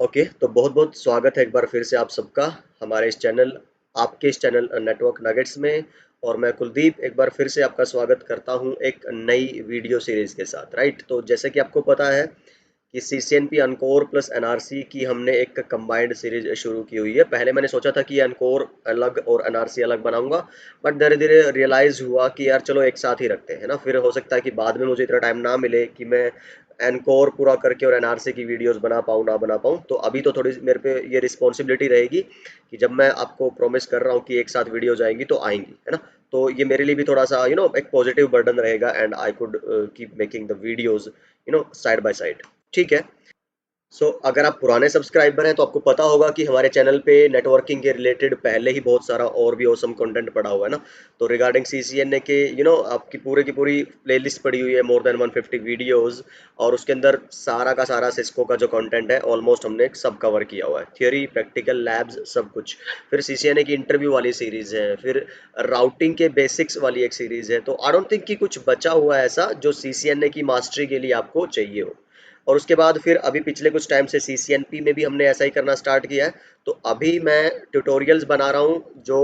Okay, तो बहुत बहुत स्वागत है एक बार फिर से आप सबका हमारे इस चैनल आपके इस चैनल नेटवर्क नगेट्स में। और मैं कुलदीप एक बार फिर से आपका स्वागत करता हूं एक नई वीडियो सीरीज के साथ। राइट, तो जैसे कि आपको पता है कि सीसीएनपी अनकोर प्लस एनआरसी की हमने एक कंबाइंड सीरीज शुरू की हुई है। पहले मैंने सोचा था कि अनकोर अलग और एनआरसी अलग बनाऊंगा, बट धीरे धीरे रियलाइज हुआ कि यार चलो एक साथ ही रखते हैं ना। फिर हो सकता है कि बाद में मुझे इतना टाइम ना मिले कि मैं एनकोर पूरा करके और एनआरसी की वीडियोस बना पाऊँ ना बना पाऊँ। तो अभी तो थोड़ी मेरे पे ये रिस्पॉन्सिबिलिटी रहेगी कि जब मैं आपको प्रॉमिस कर रहा हूँ कि एक साथ वीडियोज आएंगी तो आएंगी, है ना। तो ये मेरे लिए भी थोड़ा सा एक पॉजिटिव बर्डन रहेगा and I could keep making the videos side by side. ठीक है। अगर आप पुराने सब्सक्राइबर हैं तो आपको पता होगा कि हमारे चैनल पे नेटवर्किंग के रिलेटेड पहले ही बहुत सारा और भी ऑसम कंटेंट पड़ा हुआ है ना। तो रिगार्डिंग सीसीएनए के आपकी पूरे की पूरी प्लेलिस्ट पड़ी हुई है, मोर देन 150 वीडियोस। और उसके अंदर सारा का सारा सिस्को का जो कंटेंट है ऑलमोस्ट हमने सब कवर किया हुआ है, थियोरी प्रैक्टिकल लैब्स सब कुछ। फिर सीसीएनए की इंटरव्यू वाली सीरीज है, फिर राउटिंग के बेसिक्स वाली एक सीरीज है। तो आई डोंट थिंक कि कुछ बचा हुआ है ऐसा जो सीसीएनए की मास्टरी के लिए आपको चाहिए हो। और उसके बाद फिर अभी पिछले कुछ टाइम से सीसीएनपी में भी हमने ऐसा ही करना स्टार्ट किया है। तो अभी मैं ट्यूटोरियल्स बना रहा हूँ जो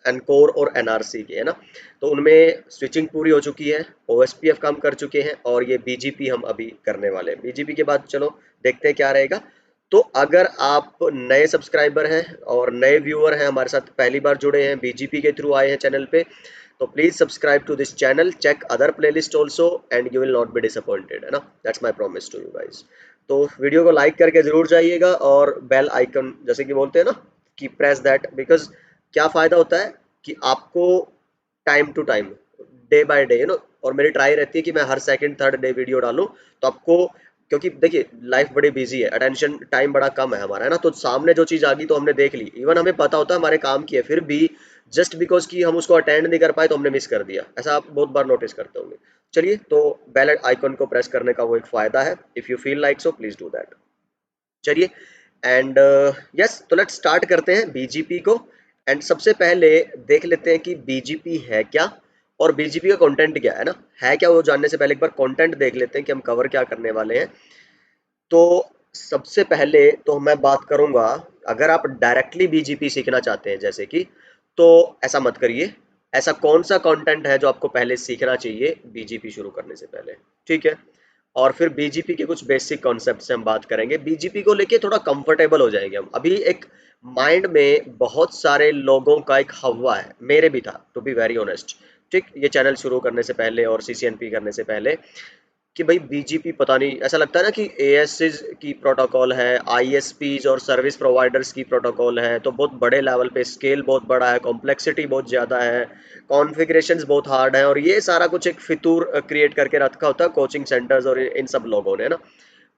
एनकोर और एनआरसी के है ना। तो उनमें स्विचिंग पूरी हो चुकी है, ओएसपीएफ काम कर चुके हैं और ये बीजीपी हम अभी करने वाले हैं। बीजीपी के बाद चलो देखते हैं क्या रहेगा। तो अगर आप नए सब्सक्राइबर हैं और नए व्यूअर हैं, हमारे साथ पहली बार जुड़े हैं, बीजीपी के थ्रू आए हैं चैनल पे, तो please subscribe to this channel, check other playlist also and you will not be disappointed, है ना। That's my promise to you guys. तो वीडियो को लाइक करके जरूर जाइएगा और बेल आइकन जैसे कि बोलते हैं ना कि प्रेस दैट, बिकॉज क्या फायदा होता है कि आपको time to time, day by day और मेरी ट्राई रहती है कि मैं हर सेकंड थर्ड डे वीडियो डालूं। तो आपको, क्योंकि देखिए लाइफ बड़ी बिजी है, अटेंशन टाइम बड़ा कम है हमारा, है ना। तो सामने जो चीज आ गई तो हमने देख ली, इवन हमें पता होता है हमारे काम की है, फिर भी जस्ट बिकॉज कि हम उसको अटेंड नहीं कर पाए तो हमने मिस कर दिया। ऐसा आप बहुत बार नोटिस करते होंगे। चलिए, तो बेल आइकन को प्रेस करने का वो एक फायदा है। If you feel like so please do that. चलिए, एंड यस, तो लेट्स स्टार्ट करते हैं बीजीपी को। एंड सबसे पहले देख लेते हैं कि बीजीपी है क्या और बीजीपी का कंटेंट क्या है ना। है क्या वो जानने से पहले एक बार कंटेंट देख लेते हैं कि हम कवर क्या करने वाले हैं। तो सबसे पहले तो मैं बात करूंगा, अगर आप डायरेक्टली बीजीपी सीखना चाहते हैं जैसे कि, तो ऐसा मत करिए। ऐसा कौन सा कंटेंट है जो आपको पहले सीखना चाहिए बीजीपी शुरू करने से पहले, ठीक है। और फिर बीजीपी के कुछ बेसिक कॉन्सेप्ट से हम बात करेंगे, बीजीपी को लेके थोड़ा कंफर्टेबल हो जाएंगे हम। अभी एक माइंड में बहुत सारे लोगों का एक हवा है, मेरे भी था टू बी वेरी ऑनेस्ट, ठीक, ये चैनल शुरू करने से पहले और सीसीएनपी करने से पहले, कि भाई बीजीपी पता नहीं, ऐसा लगता है ना कि एएसएस की प्रोटोकॉल है, आईएसपीज और सर्विस प्रोवाइडर्स की प्रोटोकॉल है, तो बहुत बड़े लेवल पे, स्केल बहुत बड़ा है, कॉम्प्लेक्सिटी बहुत ज़्यादा है, कॉन्फ़िगरेशंस बहुत हार्ड है, और ये सारा कुछ एक फितूर क्रिएट करके रखा होता है कोचिंग सेंटर्स और इन सब लोगों ने ना।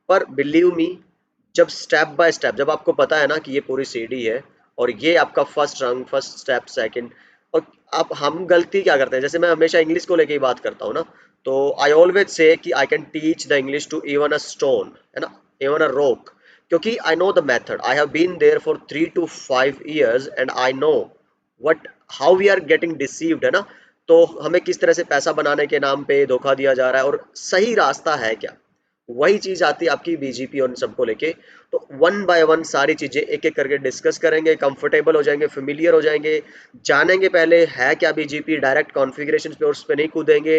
पर बिलीव मी, जब स्टेप बाय स्टेप, जब आपको पता है ना कि ये पूरी सीढ़ी है और ये आपका फर्स्ट रंग, फर्स्ट स्टेप, सेकंड, और आप, हम गलती क्या करते हैं, जैसे मैं हमेशा इंग्लिश को लेके ही बात करता हूँ ना। तो आई ऑलवेज से कि I can teach the English to even a stone, है ना, इवन अ रॉक, क्योंकि I know the method, I have been there for 3 to 5 years and I know what how we are getting deceived, है ना। तो हमें किस तरह से पैसा बनाने के नाम पे धोखा दिया जा रहा है और सही रास्ता है क्या। वही चीज आती है आपकी बीजीपी और सबको लेके। तो वन बाय वन सारी चीजें एक एक करके डिस्कस करेंगे, कंफर्टेबल हो जाएंगे, फेमिलियर हो जाएंगे, जानेंगे पहले है क्या बीजीपी, डायरेक्ट कॉन्फ़िगरेशन पे और उस पर नहीं कूदेंगे,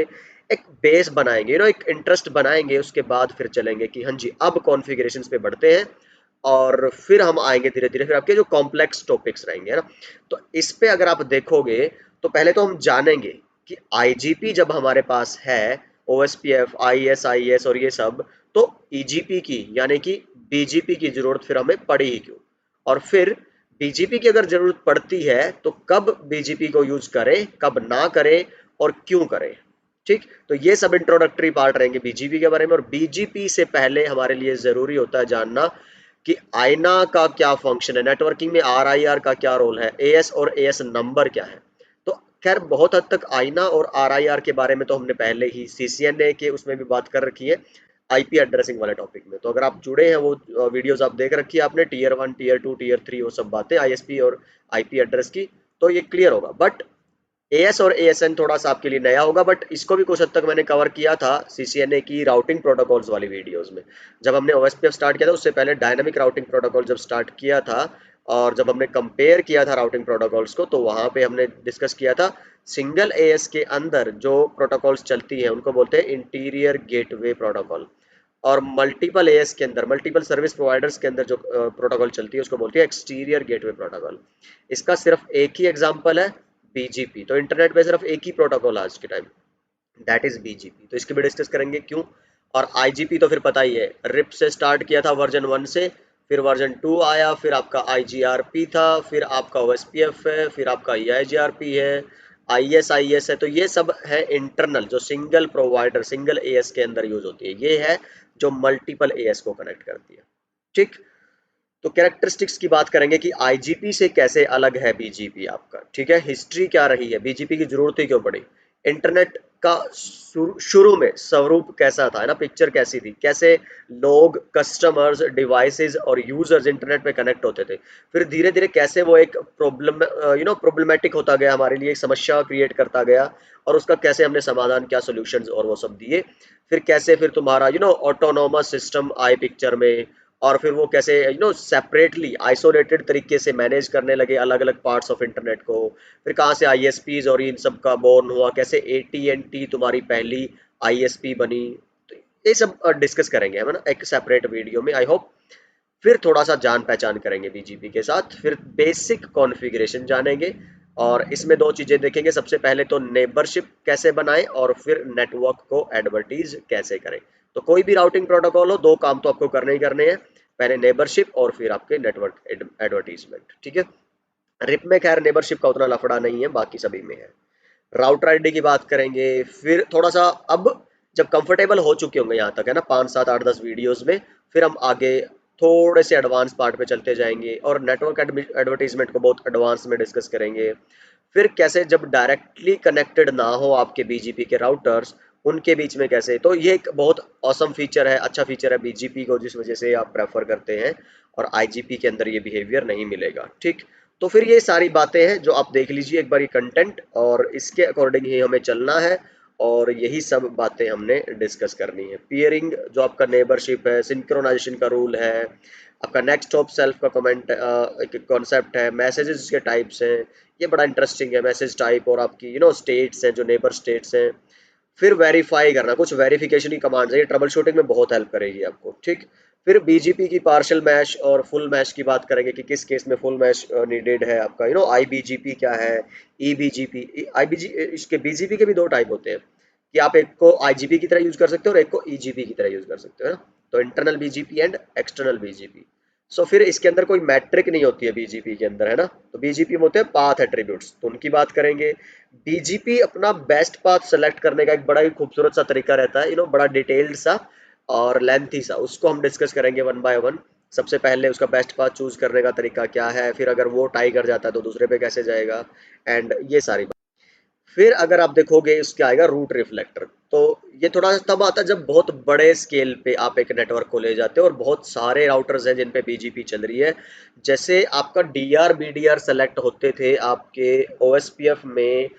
एक बेस बनाएंगे, एक इंटरेस्ट बनाएंगे, उसके बाद फिर चलेंगे कि हाँ जी अब कॉन्फ़िगरेशन पे बढ़ते हैं। और फिर हम आएंगे धीरे धीरे, फिर आपके जो कॉम्प्लेक्स टॉपिक्स रहेंगे, है ना। तो इस पे अगर आप देखोगे तो पहले तो हम जानेंगे कि आईजीपी जब हमारे पास है, ओएसपीएफ, आईएस, आईएस और ये सब, तो ईजीपी की यानी कि बीजीपी की जरूरत फिर हमें पड़ी ही क्यों। और फिर बीजीपी की अगर जरूरत पड़ती है तो कब बीजीपी को यूज करें, कब ना करें और क्यों करें, ठीक। तो ये सब इंट्रोडक्टरी पार्ट रहेंगे बीजीपी के बारे में। और बीजीपी से पहले हमारे लिए जरूरी होता है जानना कि आईना का क्या फंक्शन है, नेटवर्किंग में आरआईआर का क्या रोल है, एएस और एएस नंबर क्या है। तो खैर बहुत हद तक आईना और आरआईआर के बारे में तो हमने पहले ही सीसीएनए के उसमें भी बात कर रखी है, आईपी एड्रेसिंग वाले टॉपिक में। तो अगर आप जुड़े हैं वो वीडियोस आप देख रखी है आपने, टीयर 1, टीयर 2, टीयर 3, वो सब बातें आईएसपी और आईपी एड्रेस की, तो ये क्लियर होगा। बट एएस और एएसएन थोड़ा सा आपके लिए नया होगा, बट इसको भी कुछ हद तक मैंने कवर किया था सीसीएनए की राउटिंग प्रोटोकॉल्स वाली वीडियोस में। जब हमने ओएसपीएफ स्टार्ट किया था उससे पहले डायनामिक राउटिंग प्रोटोकॉल जब स्टार्ट किया था, और जब हमने कंपेयर किया था राउटिंग प्रोटोकॉल्स को, तो वहां पे हमने डिस्कस किया था सिंगल एएस के अंदर जो प्रोटोकॉल्स चलती हैं उनको बोलते हैं इंटीरियर गेटवे प्रोटोकॉल, और मल्टीपल एएस के अंदर, मल्टीपल सर्विस प्रोवाइडर्स के अंदर जो प्रोटोकॉल चलती है उसको बोलती है एक्सटीरियर गेटवे प्रोटोकॉल। इसका सिर्फ एक ही एग्जांपल है बीजीपी। तो इंटरनेट पे सिर्फ एक ही प्रोटोकॉल आज के टाइम, दैट इज बीजीपी। तो इसकी भी डिस्कस करेंगे क्यों। और आईजीपी तो फिर पता ही है, रिप से स्टार्ट किया था वर्जन 1 से, फिर वर्जन 2 आया, फिर आपका आईजीआरपी था, फिर आपका ओएसपीएफ है, फिर आपका ईआईजीआरपी है, आईएसआईएस है। तो ये सब है इंटरनल, जो सिंगल प्रोवाइडर सिंगल एएस के अंदर यूज होती है। ये है जो मल्टीपल एएस को कनेक्ट करती है। ठीक। तो कैरेक्टरिस्टिक्स की बात करेंगे कि आईजीपी से कैसे अलग है बीजीपी आपका, ठीक है। हिस्ट्री क्या रही है, बीजीपी की जरूरत ही क्यों पड़ी, इंटरनेट का शुरू में स्वरूप कैसा था, है ना, पिक्चर कैसी थी, कैसे लोग, कस्टमर्स, डिवाइसेस और यूजर्स इंटरनेट पे कनेक्ट होते थे। फिर धीरे धीरे कैसे वो एक प्रॉब्लमेटिक होता गया, हमारे लिए एक समस्या क्रिएट करता गया, और उसका कैसे हमने समाधान, क्या सोल्यूशंस और वो सब दिए। फिर कैसे फिर तुम्हारा ऑटोनोमस सिस्टम आए पिक्चर में, और फिर वो कैसे सेपरेटली आइसोलेटेड तरीके से मैनेज करने लगे अलग अलग पार्ट्स ऑफ इंटरनेट को। फिर कहाँ से आईएसपीज और इन सब का बोर्न हुआ, कैसे एटीएनटी तुम्हारी पहली आईएसपी बनी। तो ये सब डिस्कस करेंगे हम, है ना, एक सेपरेट वीडियो में, आई होप। फिर थोड़ा सा जान पहचान करेंगे बीजीपी के साथ, फिर बेसिक कॉन्फ़िगरेशन जानेंगे, और इसमें दो चीजें देखेंगे। सबसे पहले तो नेबरशिप कैसे बनाएं, और फिर नेटवर्क को एडवर्टीज कैसे करें। तो कोई भी राउटिंग प्रोटोकॉल हो, दो काम तो आपको करने ही करने हैं, पहले नेबरशिप और फिर आपके नेटवर्क एडवर्टीजमेंट, ठीक है। रिप में खैर नेबरशिप का उतना लफड़ा नहीं है, बाकी सभी में है। राउटर आईडी की बात करेंगे, फिर थोड़ा सा अब जब कंफर्टेबल हो चुके होंगे यहाँ तक, है ना, 5 7 8 10 वीडियोस में, फिर हम आगे थोड़े से एडवांस पार्ट पे चलते जाएंगे, और नेटवर्क एडवर्टीजमेंट को बहुत एडवांस में डिस्कस करेंगे। फिर कैसे जब डायरेक्टली कनेक्टेड ना हो आपके बीजीपी के राउटर्स, उनके बीच में कैसे, तो ये एक बहुत औसम फीचर है, अच्छा फीचर है बीजीपी को, जिस वजह से आप प्रेफर करते हैं, और आईजीपी के अंदर ये बिहेवियर नहीं मिलेगा, ठीक। तो फिर ये सारी बातें हैं जो आप देख लीजिए एक बार ये कंटेंट, और इसके अकॉर्डिंग ही हमें चलना है, और यही सब बातें हमने डिस्कस करनी है। पियरिंग जो आपका नेबरशिप है, सिंक्रोनाइजेशन का रूल है, आपका नेक्स्ट ऑफ सेल्फ का कमेंट एक कॉन्सेप्ट है, मैसेजेस के टाइप्स हैं, ये बड़ा इंटरेस्टिंग है, मैसेज टाइप, और आपकी स्टेट्स हैं, जो नेबर स्टेट्स हैं। फिर वेरीफाई करना, कुछ वेरिफिकेशन की कमांड्स है, ये ट्रबल शूटिंग में बहुत हेल्प करेगी आपको, ठीक। फिर बीजीपी की पार्शियल मैश और फुल मैश की बात करेंगे कि किस केस में फुल मैश नीडेड है आपका, आईबीजीपी क्या है, ईबीजीपी। आईबीजी इसके बीजीपी के भी दो टाइप होते हैं, कि आप एक को आईजीपी की तरह यूज कर सकते हो और एक को ईजीपी की तरह यूज कर सकते हो, है ना। तो internal BGP and external BGP. So फिर इसके अंदर कोई मैट्रिक नहीं होती है बीजीपी के अंदर, है ना। तो बीजीपी में होते हैं पाथ एट्रीब्यूट्स, तो उनकी बात करेंगे। बीजीपी अपना बेस्ट पाथ सेलेक्ट करने का एक बड़ा ही खूबसूरत सा तरीका रहता है, बड़ा डिटेल्ड सा और लेंथी सा, उसको हम डिस्कस करेंगे वन बाय वन। सबसे पहले उसका बेस्ट पाथ चूज करने का तरीका क्या है, फिर अगर वो टाई कर जाता है तो दूसरे पे कैसे जाएगा, एंड ये सारी बात। फिर अगर आप देखोगे इसके आएगा रूट रिफ्लेक्टर। तो ये थोड़ा तब आता है जब बहुत बड़े स्केल पे आप एक नेटवर्क को ले जाते हो और बहुत सारे राउटर्स हैं जिन पे बीजीपी चल रही है। जैसे आपका डीआर बीडीआर सेलेक्ट होते थे आपके ओएसपीएफ में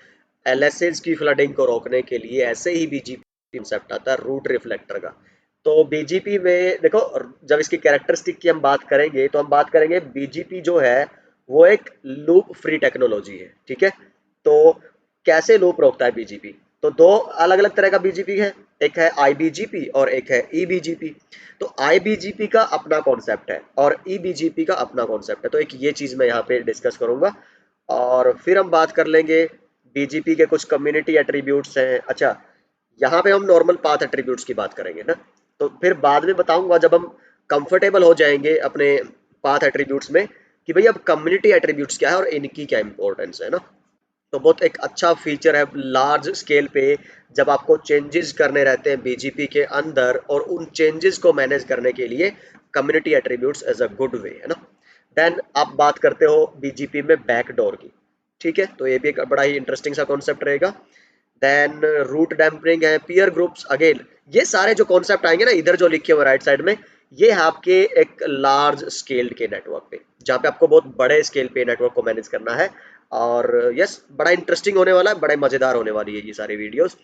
एलएसएस की फ्लडिंग को रोकने के लिए, ऐसे ही बीजीपी कंसेप्ट आता है रूट रिफ्लेक्टर का। तो बीजीपी में देखो, जब इसकी कैरेक्टरिस्टिक की हम बात करेंगे तो हम बात करेंगे बीजीपी जो है वो एक लूप फ्री टेक्नोलॉजी है, ठीक है। तो कैसे लूप रोकता है बीजीपी, तो दो अलग अलग तरह का बीजीपी है, एक है आईबीजीपी और एक है ईबीजीपी। तो आईबीजीपी का अपना कॉन्सेप्ट है और ईबीजीपी का अपना कॉन्सेप्ट है, तो एक ये चीज मैं यहाँ पे डिस्कस करूंगा। और फिर हम बात कर लेंगे बीजीपी के कुछ कम्युनिटी एट्रीब्यूट्स हैं। अच्छा, यहाँ पे हम नॉर्मल पाथ एट्रीब्यूट्स की बात करेंगे ना, तो फिर बाद में बताऊंगा जब हम कंफर्टेबल हो जाएंगे अपने पाथ एट्रीब्यूट्स में, कि भाई अब कम्युनिटी एट्रीब्यूट्स क्या है और इनकी क्या इंपॉर्टेंस है ना। तो बहुत एक अच्छा फीचर है लार्ज स्केल पे, जब आपको चेंजेस करने रहते हैं बीजीपी के अंदर, और उन चेंजेस को मैनेज करने के लिए community attributes as a good way, है ना। देन आप बात करते हो बीजीपी में बैकडोर की, ठीक है, तो ये भी एक बड़ा ही इंटरेस्टिंग सा कॉन्सेप्ट रहेगा। देन रूट डैम्परिंग है, पीयर ग्रुप्स, अगेन ये सारे जो कॉन्सेप्ट आएंगे ना इधर जो लिखे हुए राइट साइड में, ये है आपके एक लार्ज स्केल के नेटवर्क पे, जहाँ पे आपको बहुत बड़े स्केल पे नेटवर्क को मैनेज करना है। और यस, बड़ा इंटरेस्टिंग होने वाला है, बड़ा मज़ेदार होने वाली है ये सारी वीडियोस।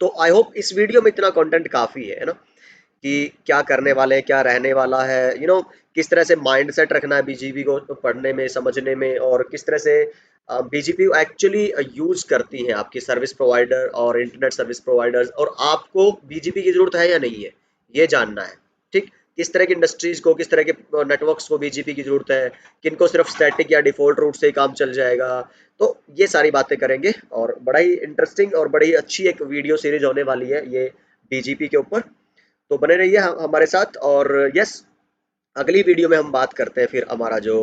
तो आई होप इस वीडियो में इतना कंटेंट काफ़ी है ना, कि क्या करने वाले हैं, क्या रहने वाला है, किस तरह से माइंडसेट रखना है बीजीपी को पढ़ने में, समझने में, और किस तरह से बीजीपी एक्चुअली यूज़ करती हैं आपकी सर्विस प्रोवाइडर और इंटरनेट सर्विस प्रोवाइडर्स, और आपको बीजीपी की ज़रूरत है या नहीं है, ये जानना है। ठीक, किस तरह की इंडस्ट्रीज़ को, किस तरह के नेटवर्क्स को बीजीपी की ज़रूरत है, किनको सिर्फ स्टैटिक या डिफ़ॉल्ट रूट से ही काम चल जाएगा। तो ये सारी बातें करेंगे, और बड़ा ही इंटरेस्टिंग और बड़ी अच्छी एक वीडियो सीरीज़ होने वाली है ये बीजीपी के ऊपर। तो बने रहिए हमारे साथ, और यस, अगली वीडियो में हम बात करते हैं फिर हमारा जो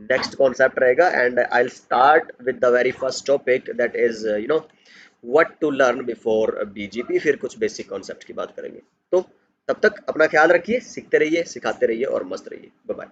नेक्स्ट कॉन्सेप्ट रहेगा, and I will start with the very first topic that is what to learn before BGP. फिर कुछ बेसिक कॉन्सेप्ट की बात करेंगे। तो तब तक अपना ख्याल रखिए, सीखते रहिए, सिखाते रहिए और मस्त रहिए। Bye bye.